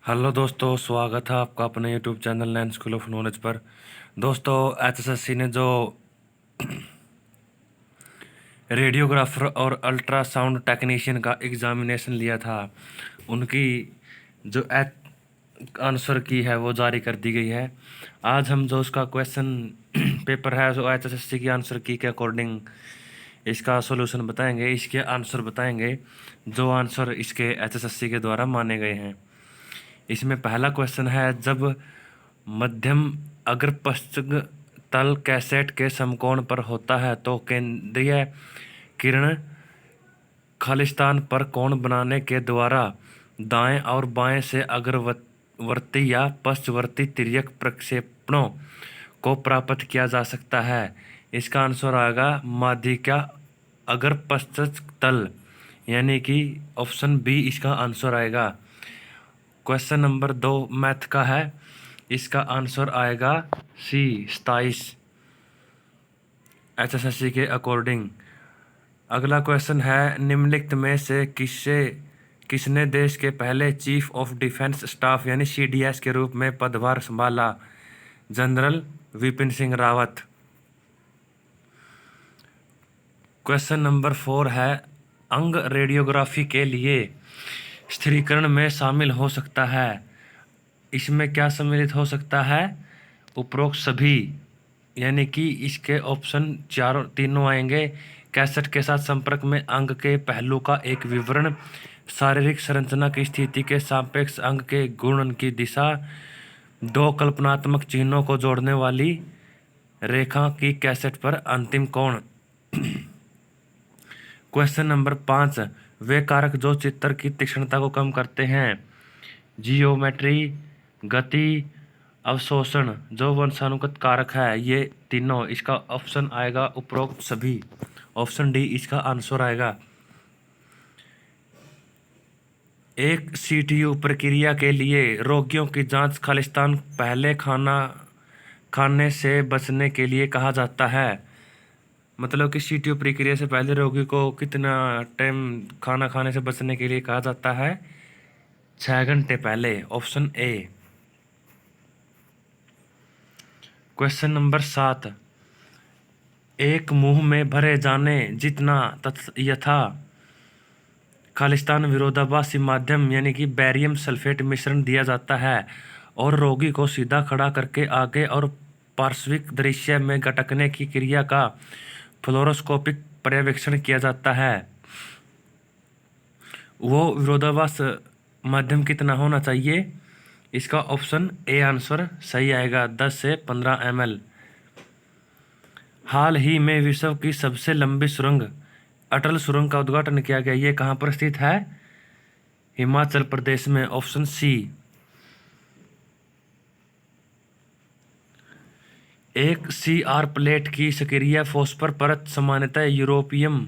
Hello दोस्तों, स्वागत है आपका अपने YouTube channel Nain school of knowledge पर। दोस्तों, एचएसएससी ने जो रेडियोग्राफर और अल्ट्रासाउंड टेक्नीशियन का एग्जामिनेशन लिया था, उनकी जो आंसर की है वो जारी कर दी गई है। आज हम जो उसका क्वेश्चन पेपर है जो एचएसएससी की आंसर की के अकॉर्डिंग इसका सॉल्यूशन बताएंगे, इसके आंसर बताएंगे जो आंसर इसके एचएसएससी के द्वारा माने गए हैं। इसमें पहला क्वेश्चन है, जब मध्यम अग्रपश्च तल कैसेट के समकोण पर होता है तो केंद्रीय किरण खालिस्तान पर कोण बनाने के द्वारा दाएं और बाएं से अग्रवर्ती या पश्चवर्ती तिर्यक प्रक्षेपणों को प्राप्त किया जा सकता है। इसका आंसर आएगा माध्यिका अग्रपश्च तल, यानी कि ऑप्शन बी इसका आंसर आएगा। क्वेश्चन नंबर 2 मैथ का है, इसका आंसर आएगा सी 27 एचएसएससी के अकॉर्डिंग। अगला क्वेश्चन है, निम्नलिखित में से किसने देश के पहले चीफ ऑफ डिफेंस स्टाफ यानी सीडीएस के रूप में पदभार संभाला? General Vipin Singh Rawat. Question number 4 है, अंग रेडियोग्राफी के लिए स्थिरीकरण में शामिल हो सकता है। इसमें क्या सम्मिलित हो सकता है? उपरोक्त सभी, यानी कि इसके ऑप्शन तीनों आएंगे। कैसेट के साथ संपर्क में अंग के पहलू का एक विवरण, शारीरिक संरचना की स्थिति के सापेक्ष अंग के घूर्णन की दिशा, दो कल्पनात्मक चिन्हों को जोड़ने वाली रेखा की कैसेट पर अंतिम कोण। क्वेश्चन नंबर 5, वे कारक जो चित्र की तीक्ष्णता को कम करते हैं? जियोमेट्री, गति, अवशोषण। जो वंशानुगत कारक है ये तीनों, इसका ऑप्शन आएगा उपरोक्त सभी, ऑप्शन डी इसका आंसर आएगा। एक सीटीयू प्रक्रिया के लिए रोगियों की जांच खालिस्तान पहले खाने से बचने के लिए कहा जाता है। मतलब कि सीटीयू प्रक्रिया से पहले रोगी को कितना टाइम खाना खाने से बचने के लिए कहा जाता है? 6 घंटे पहले, ऑप्शन ए। क्वेश्चन नंबर 7, एक मुंह में भरे जाने जितना यथा खालिस्तान विरोधाभासी माध्यम यानी कि बैरियम सल्फेट मिश्रण दिया जाता है और रोगी को सीधा खड़ा करके आगे और पार्श्विक दृश्य में गटकने की क्रिया का फ्लोरोस्कोपिक पर्यवेक्षण किया जाता है। वो विरोधाभास माध्यम कितना होना चाहिए? इसका ऑप्शन ए आंसर सही आएगा, 10 से 15 ml। हाल ही में विश्व की सबसे लंबी सुरंग अटल सुरंग का उद्घाटन किया गया, ये कहाँ पर स्थित है? हिमाचल प्रदेश में, ऑप्शन सी। एक सीआर प्लेट की सक्रिय फॉस्फर परत सामान्यतः यूरोपियम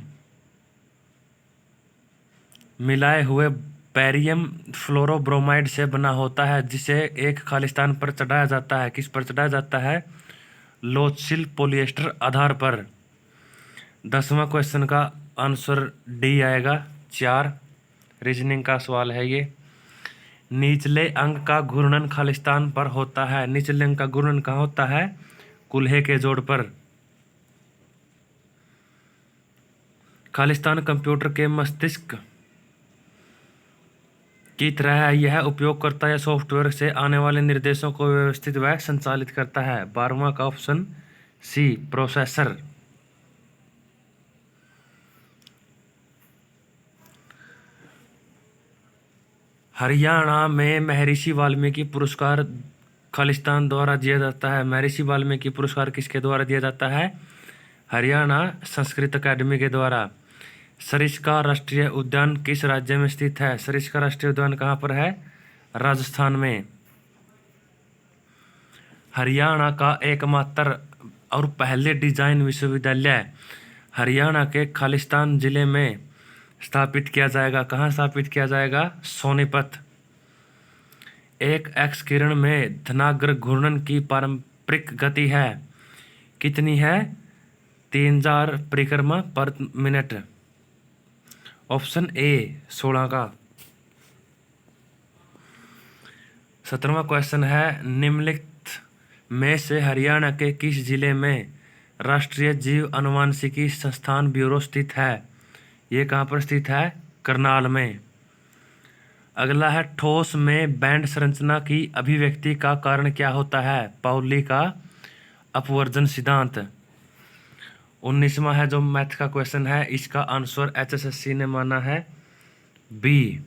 मिलाए हुए बैरियम फ्लोरोब्रोमाइड से बना होता है, जिसे एक खालिस्तान पर चढ़ाया जाता है। किस पर चढ़ाया जाता है? लोचिल पॉलिएस्टर आधार पर। 10वां क्वेश्चन का आंसर डी आएगा, 4। रीजनिंग का सवाल है ये। निचले अंग का घूर्णन खालिस्तान पर होता है। निचले अंग का घूर्णन कहाँ होता है? कुल्हे के जोड़ पर। खालिस्तान कंप्यूटर के मस्तिष्क की तरह है, यह उपयोगकर्ता या सॉफ्टवेयर से आने वाले निर्देशों को व्यवस्थित व संचालित करता है। 12वां का ऑप्शन सी, प्रोसेसर। हरियाणा में महर्षि वाल्मीकि पुरस्कार खालिस्तान द्वारा दिया जाता है। महर्षि वाल्मीकि पुरस्कार किसके द्वारा दिया जाता है? हरियाणा संस्कृत अकादमी के द्वारा। सरिस्का राष्ट्रीय उद्यान किस राज्य में स्थित है? सरिस्का राष्ट्रीय उद्यान कहाँ पर है? राजस्थान में। हरियाणा का एकमात्र और पहले डिजाइन विश्वविद्यालय हरियाणा के खालिस्तान जिले में स्थापित किया जाएगा। कहाँ स्थापित किया जाएगा? सोनीपत। एक एक्स किरण में धनाग्र घूर्णन की पारंपरिक गति है, कितनी है? 3000 परिक्रमा पर मिनट, ऑप्शन ए 16 का। 17वां क्वेश्चन है, निम्नलिखित में से हरियाणा के किस जिले में राष्ट्रीय जीव अनुवांशिकी संस्थान ब्यूरो स्थित है? ये कहाँ पर स्थित है? करनाल में। अगला है, ठोस में बैंड संरचना की अभिव्यक्ति का कारण क्या होता है? पाउली का अपवर्जन सिद्धांत। 19वां है जो मैथ का क्वेश्चन है, इसका आंसर HSSC ने माना है B,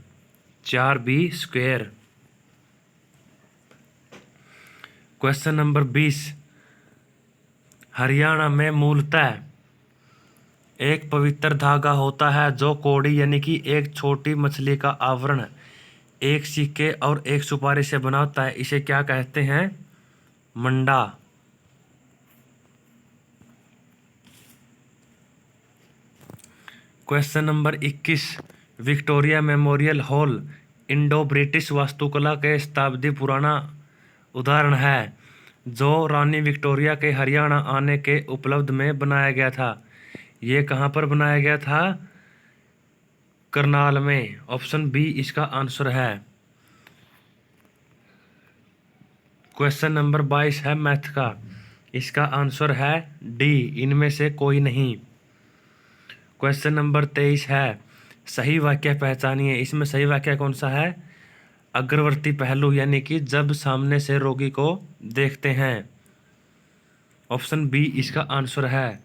4b²। Question number 20, Haryana में मूलतः एक पवित्र धागा होता है जो कौड़ी यानी कि एक छोटी मछली का आवरण एक सिक्के और एक सुपारी से बना होता है। इसे क्या कहते हैं? मंडा। Question number 21, Victoria Memorial Hall Indo British वास्तुकला के शताब्दी पुराना उदाहरण है जो रानी विक्टोरिया के हरियाणा आने के उपलब्ध में बनाया गया था। ये कहाँ पर बनाया गया था? करनाल में। ऑप्शन बी इसका आंसर है। क्वेश्चन नंबर 22 है मैथ का, इसका आंसर है डी, इनमें से कोई नहीं। क्वेश्चन नंबर 23 है, सही वाक्य पहचानिए। इसमें सही वाक्य कौन सा है? अग्रवर्ती पहलू यानी कि जब सामने से रोगी को देखते हैं। ऑप्शन बी इसका आंसर है।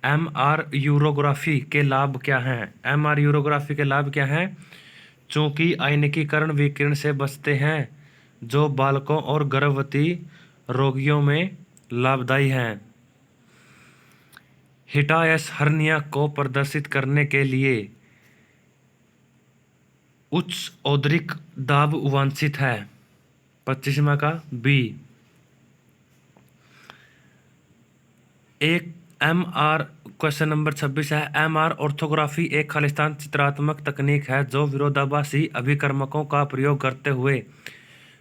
MR यूरोग्राफी के लाभ क्या हैं? MR यूरोग्राफी के लाभ क्या हैं? चूंकि आयनिकीकरण विकिरण से बचते हैं जो बालकों और गर्भवती रोगियों में लाभदायी हैं। हिटायस हर्निया को प्रदर्शित करने के लिए उच्च औदरिक दाब वांछित है। 25वां का बी। एक MR क्वेश्चन नंबर 26 है, MR ऑर्थोग्राफी एक खालिस्तान चित्रात्मक तकनीक है जो विरोधाभासी अभिकर्मकों का प्रयोग करते हुए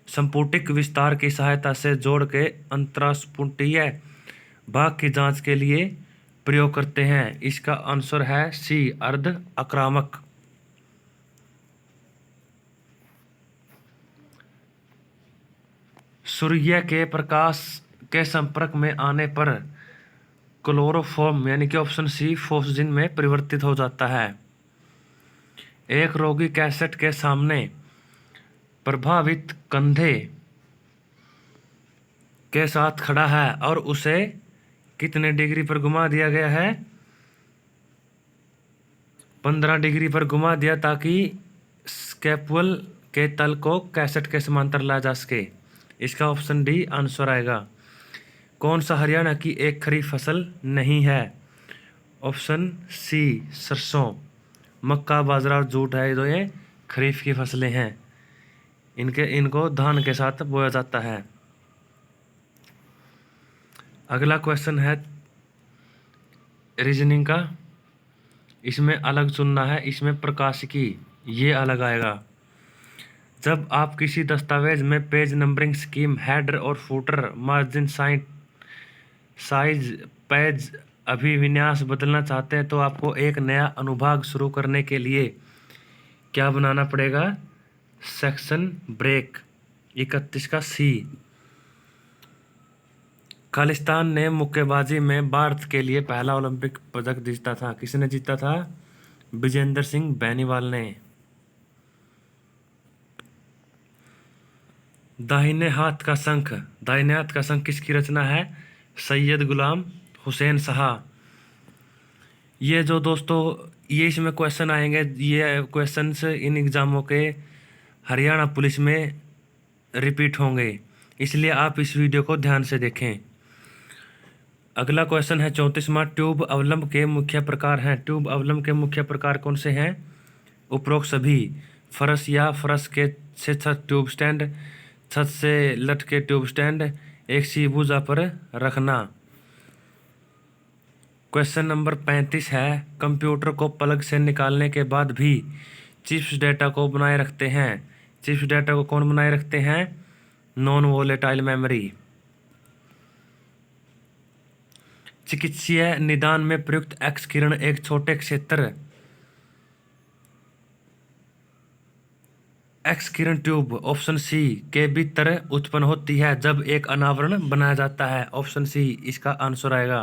संपुटिक विस्तार की सहायता से जोड़ के अंतरास्पुटीय भाग की जांच के लिए प्रयोग करते हैं। इसका आंसर है सी, अर्ध आक्रामक। सूर्य के प्रकाश के संपर्क में आने पर क्लोरोफॉर्म यानी कि ऑप्शन सी फोस्जिन में परिवर्तित हो जाता है। एक रोगी कैसेट के सामने प्रभावित कंधे के साथ खड़ा है और उसे कितने डिग्री पर घुमा दिया गया है? 15 डिग्री पर घुमा दिया ताकि स्कैपुल के तल को कैसेट के समांतर लाया जा सके। इसका ऑप्शन डी आंसर आएगा। कौन सा हरियाणा की एक खरीफ फसल नहीं है? ऑप्शन सी सरसों। मक्का, बाजरा और जूट है जो ये खरीफ की फसलें हैं। इनको धान के साथ बोया जाता है। अगला क्वेश्चन है रीजनिंग का, इसमें अलग चुनना है, इसमें प्रकाशिकी ये अलग आएगा। जब आप किसी दस्तावेज में पेज नंबरिंग स्कीम, हेडर और फुटर, मार्जिन साइज, पेज अभिविन्यास बदलना चाहते हैं तो आपको एक नया अनुभाग शुरू करने के लिए क्या बनाना पड़ेगा? Section break. 31 का सी। खालिस्तान ने मुक्केबाजी में भारत के लिए पहला ओलंपिक पदक जीता था। किसने जीता था? विजेंद्र सिंह बेनीवाल ने। दाहिने हाथ का शंख किसकी रचना है? सैयद गुलाम हुसैन शाह। ये जो दोस्तों ये इसमें क्वेश्चन आएंगे, ये क्वेश्चंस इन एग्जामों के हरियाणा पुलिस में रिपीट होंगे, इसलिए आप इस वीडियो को ध्यान से देखें। अगला क्वेश्चन है 34वां, ट्यूब अवलंब के मुख्य प्रकार हैं। ट्यूब अवलंब के मुख्य प्रकार कौन से हैं? उपरोक्त सभी। फरस या फरस के से छत ट्यूब स्टैंड, छत से लट के ट्यूब स्टैंड, एक सी भुजा पर रखना। क्वेश्चन नंबर 35 है, कंप्यूटर को प्लग से निकालने के बाद भी चिप्स डेटा को बनाए रखते हैं। चिप्स डेटा को कौन बनाए रखते हैं? Non volatile memory. चिकित्सीय निदान में प्रयुक्त एक्स किरण एक छोटे क्षेत्र एक्स किरण ट्यूब ऑप्शन सी के भीतर उत्पन्न होती है जब एक अनावरण बनाया जाता है। ऑप्शन सी इसका आंसर आएगा।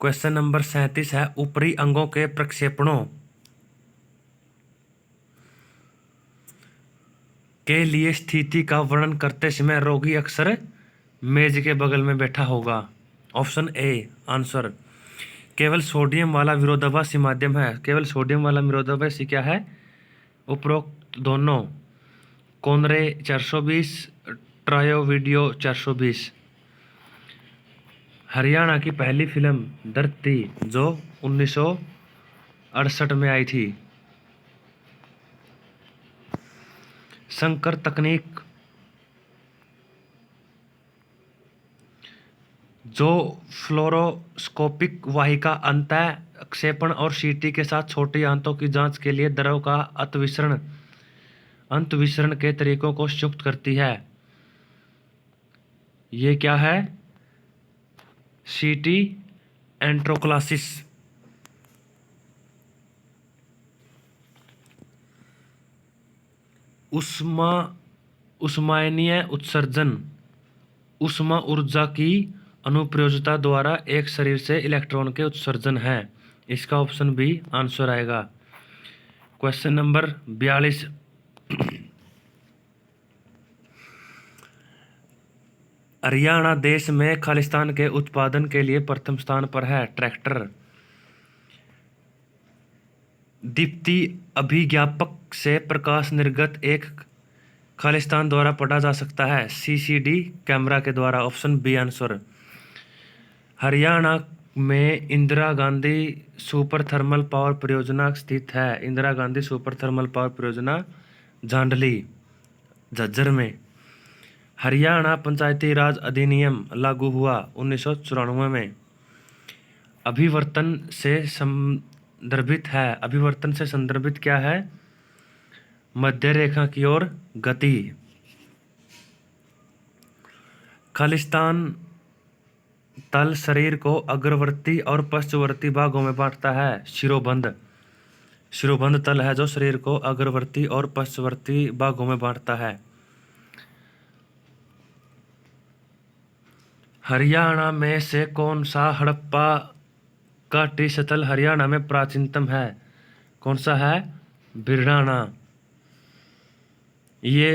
क्वेश्चन नंबर 37 है, ऊपरी अंगों के प्रक्षेपणों के लिए स्थिति का वर्णन करते समय रोगी अक्सर मेज के बगल में बैठा होगा। Option A answer. केवल सोडियम वाला विरोधाभासी माध्यम है। केवल सोडियम वाला विरोधाभासी क्या है? उपरोक्त दोनों। कोनरे 420, ट्रायोवीडियो 420। हरियाणा की पहली फिल्म धरती जो 1968 में आई थी। संकर तकनीक जो फ्लोरोस्कोपिक वाहिका अंतःक्षेपण और सीटी के साथ छोटी आंतों की जांच के लिए द्रव का अंतविसरण के तरीकों को संयुक्त करती है। ये क्या है? सीटी एंट्रोक्लासिस। उष्मायनीय उत्सर्जन ऊष्मा ऊर्जा की अनुप्रयोजता द्वारा एक शरीर से इलेक्ट्रॉन के उत्सर्जन है। इसका ऑप्शन बी आंसर आएगा। Question number 42। हरियाणा देश में खालिस्तान के उत्पादन के लिए प्रथम स्थान पर है। ट्रैक्टर। दीप्ति अभिज्ञापक से प्रकाश निर्गत एक खालिस्तान द्वारा पढ़ा जा सकता है। सीसीडी कैमरा के द्वारा। Option B answer. हरियाणा में Indira Gandhi super thermal power परियोजना स्थित है। Indira Gandhi super thermal power परियोजना झांडली झज्जर में। हरियाणा पंचायती राज अधिनियम लागू हुआ 1994 में। अभिवर्तन से संदर्भित है। अभिवर्तन से संदर्भित क्या है? मध्य रेखा की ओर गति। खालिस्तान तल शरीर को अग्रवर्ती और पश्चवर्ती भागों में बांटता है। शिरोबंद तल है जो शरीर को अग्रवर्ती और पश्चवर्ती भागों में बांटता है। हरियाणा में से कौन सा हड़प्पा का टी स्थल हरियाणा में प्राचीनतम है? कौन सा है? भिड़ाना। ये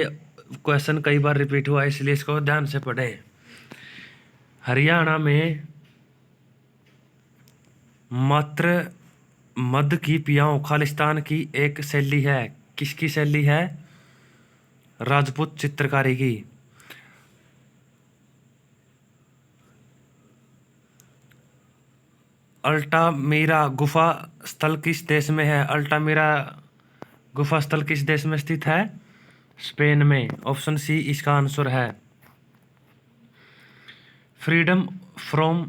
क्वेश्चन कई बार रिपीट हुआ इसलिए इसको ध्यान से पढ़ें। हरियाणा में मात्र मध्य की पियाओं खालिस्तान की एक शैली है। किसकी शैली है? राजपूत चित्रकारी की। अल्टामीरा गुफा स्थल किस देश में है? अल्टामीरा गुफा स्थल किस देश में स्थित है? स्पेन में। ऑप्शन सी इसका आंसर है। फ्रीडम फ्रॉम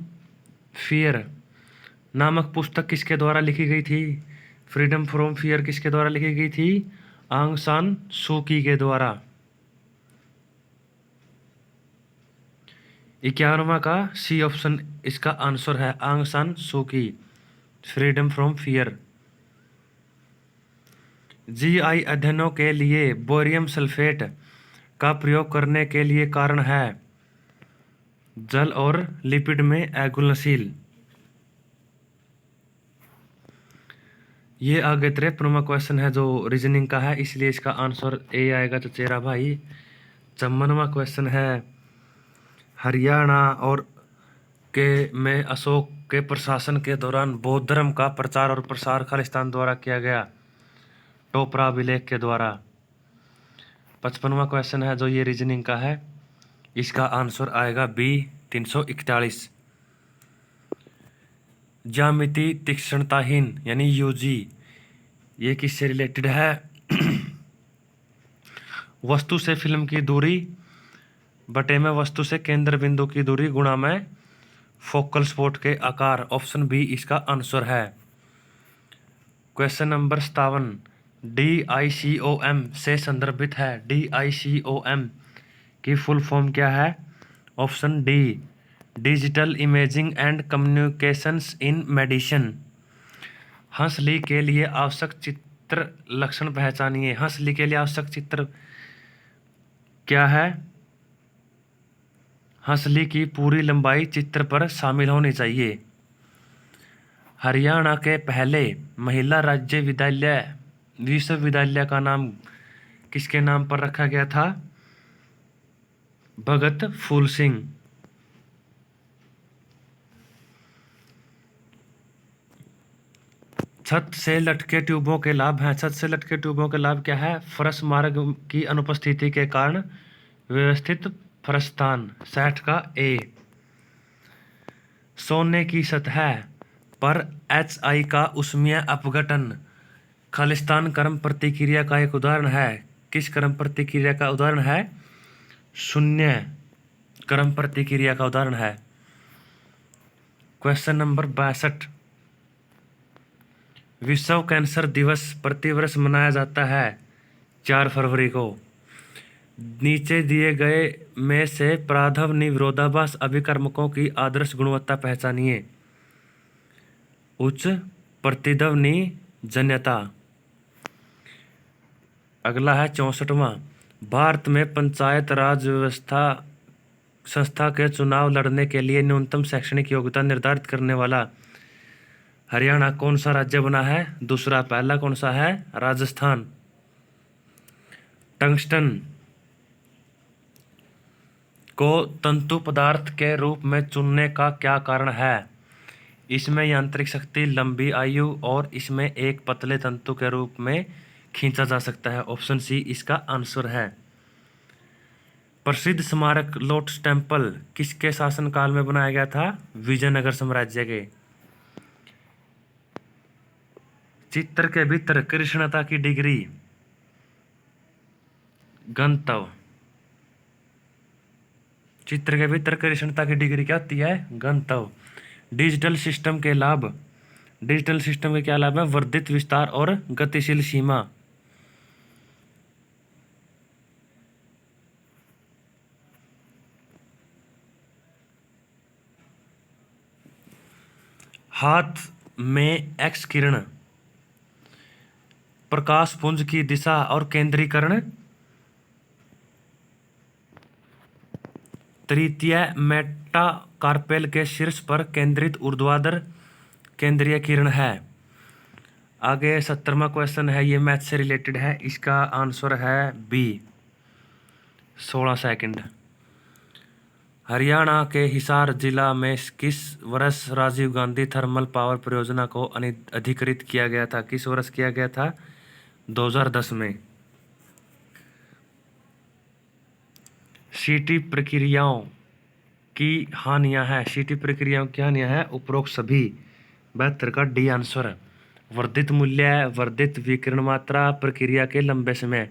फियर नामक पुस्तक किसके द्वारा लिखी गई थी? फ्रीडम फ्रॉम फियर किसके द्वारा लिखी गई थी? आंग सान सू की के द्वारा। 51वां का सी ऑप्शन इसका आंसर है। आंग सान सू की। Freedom from fear. जीआई अध्ययनों के लिए बोरियम सल्फेट का प्रयोग करने के लिए कारण है जल और लिपिड में अघुलनशील। ये आगे 53वां क्वेश्चन है जो रीजनिंग का है इसलिए इसका आंसर ए आएगा। चचेरा भाई 54वां क्वेश्चन है, हरियाणा और के में अशोक के प्रशासन के दौरान बौद्ध धर्म का प्रचार और प्रसार खालिस्तान द्वारा किया गया। टोपरा अभिलेख के द्वारा। 55वां क्वेश्चन है जो ये रीजनिंग का है, इसका आंसर आएगा बी 341। ज्यामिति तीक्ष्णताहीन यानी यूजी, ये किससे रिलेटेड है? वस्तु से फिल्म की दूरी बटे में वस्तु से केंद्र बिंदु की दूरी गुणा में फोकल स्पॉट के आकार। ऑप्शन बी इसका आंसर है। क्वेश्चन नंबर 57 DICOM से संदर्भित है। DICOM की फुल फॉर्म क्या है? Option D digital imaging and communications in medicine. Hansli के लिए आवश्यक चित्र लक्षण पहचानिए। हंसली के लिए आवश्यक चित्र क्या है? हंसली की पूरी लंबाई चित्र पर शामिल होनी चाहिए। हरियाणा के पहले महिला राज्य विश्वविद्यालय का नाम किसके नाम पर रखा गया था? भगत फूल सिंह। छत से लटके ट्यूबों के लाभ हैं। छत से लटके ट्यूबों के लाभ क्या है? फरस मार्ग की अनुपस्थिति के कारण व्यवस्थित फरसस्थान। 60 का ए। सोने की सतह पर HI का ऊष्मीय अपघटन खालिस्तान क्रम प्रतिक्रिया का एक उदाहरण है। किस क्रम प्रतिक्रिया का उदाहरण है? शून्य क्रम प्रतिक्रिया का उदाहरण है। Question number 62। विश्व कैंसर दिवस प्रतिवर्ष मनाया जाता है 4 फरवरी को। नीचे दिए गए में से प्राध्वनि विरोधाभास अभिकर्मकों की आदर्श गुणवत्ता पहचानिए। उच्च प्रतिध्वनि जन्यता। अगला है 64वां। भारत में पंचायत राज व्यवस्था संस्था के चुनाव लड़ने के लिए न्यूनतम शैक्षणिक योग्यता निर्धारित करने वाला हरियाणा कौन सा राज्य बना है? दूसरा। पहला कौन सा है? राजस्थान। टंगस्टन को तंतु पदार्थ के रूप में चुनने का क्या कारण है? इसमें यांत्रिक शक्ति, लंबी आयु और इसमें एक पतले तंतु के रूप में खींचा जा सकता है। ऑप्शन सी इसका आंसर है। प्रसिद्ध स्मारक लोटस टेम्पल किसके शासनकाल में बनाया गया था? विजयनगर साम्राज्य के। चित्र के भीतर कृष्णता की डिग्री गंतव्य। चित्र के भीतर कृष्णता की डिग्री क्या होती है? गंतव्य। डिजिटल सिस्टम के लाभ। डिजिटल सिस्टम के क्या लाभ है? वर्धित विस्तार और गतिशील सीमा। हाथ में एक्स किरण, प्रकाश पुंज की दिशा और केंद्रीकरण। तृतीय मेटाकार्पेल के शीर्ष पर केंद्रित ऊर्ध्वाधर केंद्रीय किरण है। आगे 70वां क्वेश्चन है, ये मैथ से रिलेटेड है। इसका आंसर है बी। 16 सेकंड। हरियाणा के हिसार जिला में किस वर्ष राजीव गांधी थर्मल पावर परियोजना को अधिकृत किया गया था? किस वर्ष किया गया था? 2010 में। सीटी प्रक्रियाओं की हानियां हैं। सीटी प्रक्रियाओं की हानियां हैं उपरोक्त सभी। 72 का डी आंसर है। वर्धित मूल्य, वर्धित विकिरण मात्रा, प्रक्रिया के लंबे समय।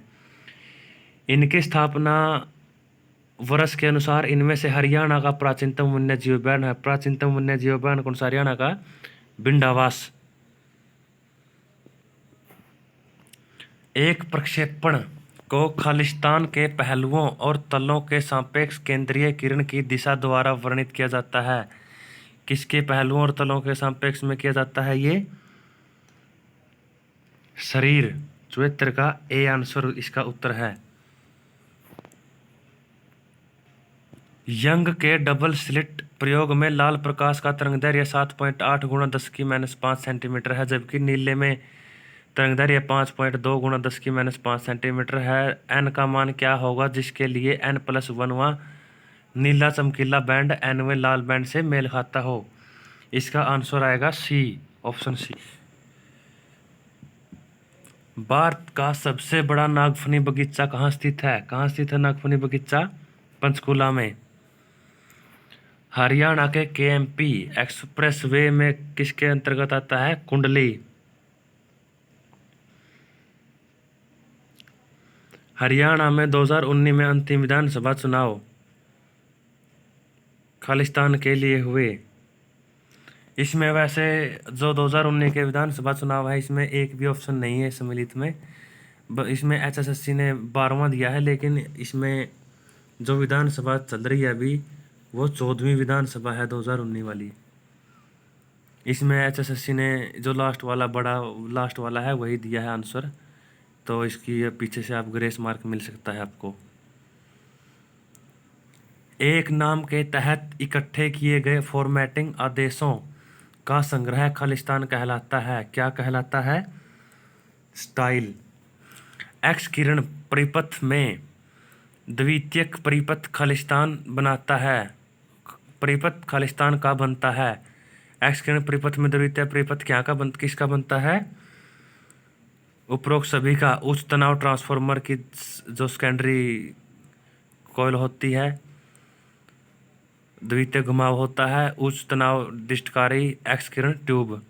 इनकी स्थापना वर्ष के अनुसार इनमें से हरियाणा का प्राचीनतम वन्य जीव उद्यान है। प्राचीनतम वन्य जीव उद्यान कौन सा? हरियाणा का बिंडावास। एक प्रक्षेपण को खालिस्तान के पहलुओं और तलों के सापेक्ष केंद्रीय किरण की दिशा द्वारा वर्णित किया जाता है। किसके पहलुओं और तलों के सापेक्ष में किया जाता है? ये शरीर। 74 का ए आंसर इसका उत्तर है। यंग के डबल स्लिट प्रयोग में लाल प्रकाश का तरंगदैर्घ्य 7.8 × 10⁻5 सेंटीमीटर है, जबकि नीले में तरंगदैर्घ्य 5.2 × 10⁻5 सेंटीमीटर है। एन का मान क्या होगा जिसके लिए N+1वां नीला चमकीला बैंड Nवें लाल बैंड से मेल खाता हो? इसका आंसर आएगा सी। Option C. भारत का सबसे बड़ा नागफनी बगीचा कहाँ स्थित है? कहाँ स्थित है नागफनी बगीचा? पंचकुला में। हरियाणा के KMP एक्सप्रेसवे में किसके अंतर्गत आता है? कुंडली। हरियाणा में 2019 में अंतिम विधानसभा चुनाव खालिस्तान के लिए हुए। इसमें वैसे जो 2019 के विधानसभा चुनाव है, इसमें एक भी ऑप्शन नहीं है सम्मिलित में। इसमें HSSC ने 12वां दिया है, लेकिन इसमें जो विधानसभा चल रही है अभी वो 14वीं विधानसभा है 2019 वाली। इसमें HSSC ने जो लास्ट वाला है वही दिया है आंसर, तो इसकी पीछे से आप ग्रेस मार्क मिल सकता है आपको। एक नाम के तहत इकट्ठे किए गए फॉर्मेटिंग आदेशों का संग्रह खालिस्तान कहलाता है। क्या कहलाता है? स्टाइल। एक्स किरण परिपथ में द्वितीयक परिपथ खालिस्तान बनाता है। परिपथ खालिस्तान का बनता है। एक्स किरण परिपथ में द्वितीय परिपथ किसका बनता है? उपरोक्त सभी का। उच्च तनाव ट्रांसफार्मर की जो सेकेंडरी कॉइल होती है, द्वितीय घुमाव होता है, उच्च तनाव डिस्टकारी एक्स किरण ट्यूब।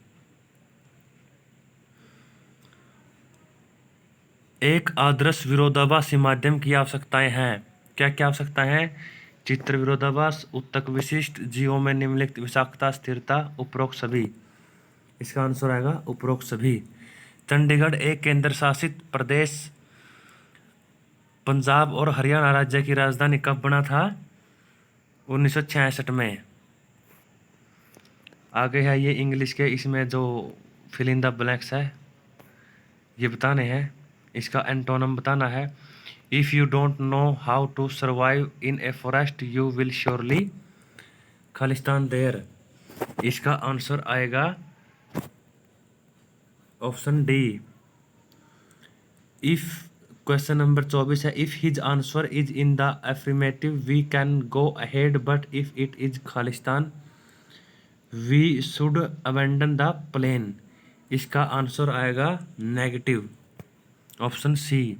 एक आदर्श विरोधाभासी माध्यम की आवश्यकताएं हैं। क्या क्या आवश्यकताएं हैं? चित्र विरोधाभास, उत्तक विशिष्ट, जीवों में निम्नलिखित विषाक्तता स्थिरता, उपरोक्त सभी। इसका आंसर आएगा उपरोक्त सभी। चंडीगढ़ एक केंद्र शासित प्रदेश पंजाब और हरियाणा राज्य की राजधानी कब बना था? 1966 में। आगे है ये इंग्लिश के, इसमें जो फिल इन द ब्लैंक्स है ये बताने हैं। इसका एंटोनम बताना है। If you don't know how to survive in a forest you will surely खालिस्तान देयर। इसका आंसर आएगा option D. If question number 24 है, if his answer is in the affirmative we can go ahead, but if it is खालिस्तान we should abandon the plane. इसका answer आएगा negative, option C.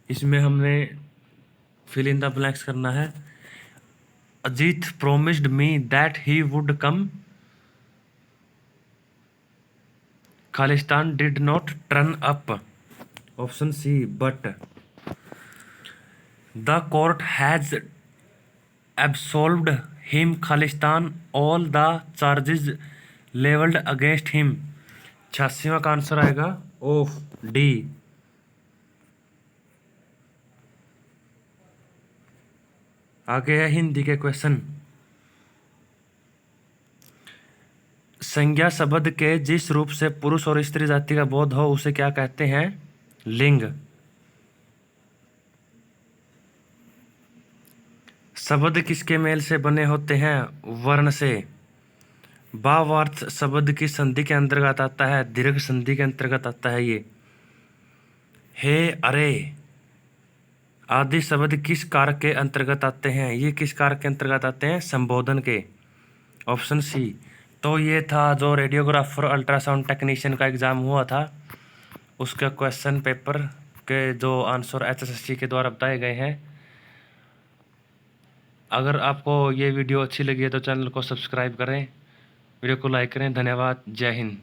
इसमें हमने fill in the blanks करना है। Ajit promised me that he would come, Khalistan did not turn up, option C but. The court has absolved him, Khalistan all the charges levelled against him. 86वां का answer आएगा of D. आगे है हिंदी के question. संज्ञा शब्द के जिस रूप से पुरुष और स्त्री जाति का बोध हो उसे क्या कहते हैं? लिंग। शब्द किसके मेल से बने होते हैं? वर्ण से। भावार्थ शब्द की संधि के अंतर्गत आता है, दीर्घ संधि के अंतर्गत आता है ये। हे, अरे आदि शब्द किस कारक के अंतर्गत आते हैं? ये किस कारक के अंतर्गत आते हैं? संबोधन के, ऑप्शन सी। तो ये था जो रेडियोग्राफर अल्ट्रासाउंड टेक्नीशियन का एग्ज़ाम हुआ था, उसका क्वेश्चन पेपर के जो आंसर HSSC के द्वारा बताए गए हैं। अगर आपको ये वीडियो अच्छी लगी है तो चैनल को सब्सक्राइब करें, वीडियो को लाइक करें। धन्यवाद। जय हिंद।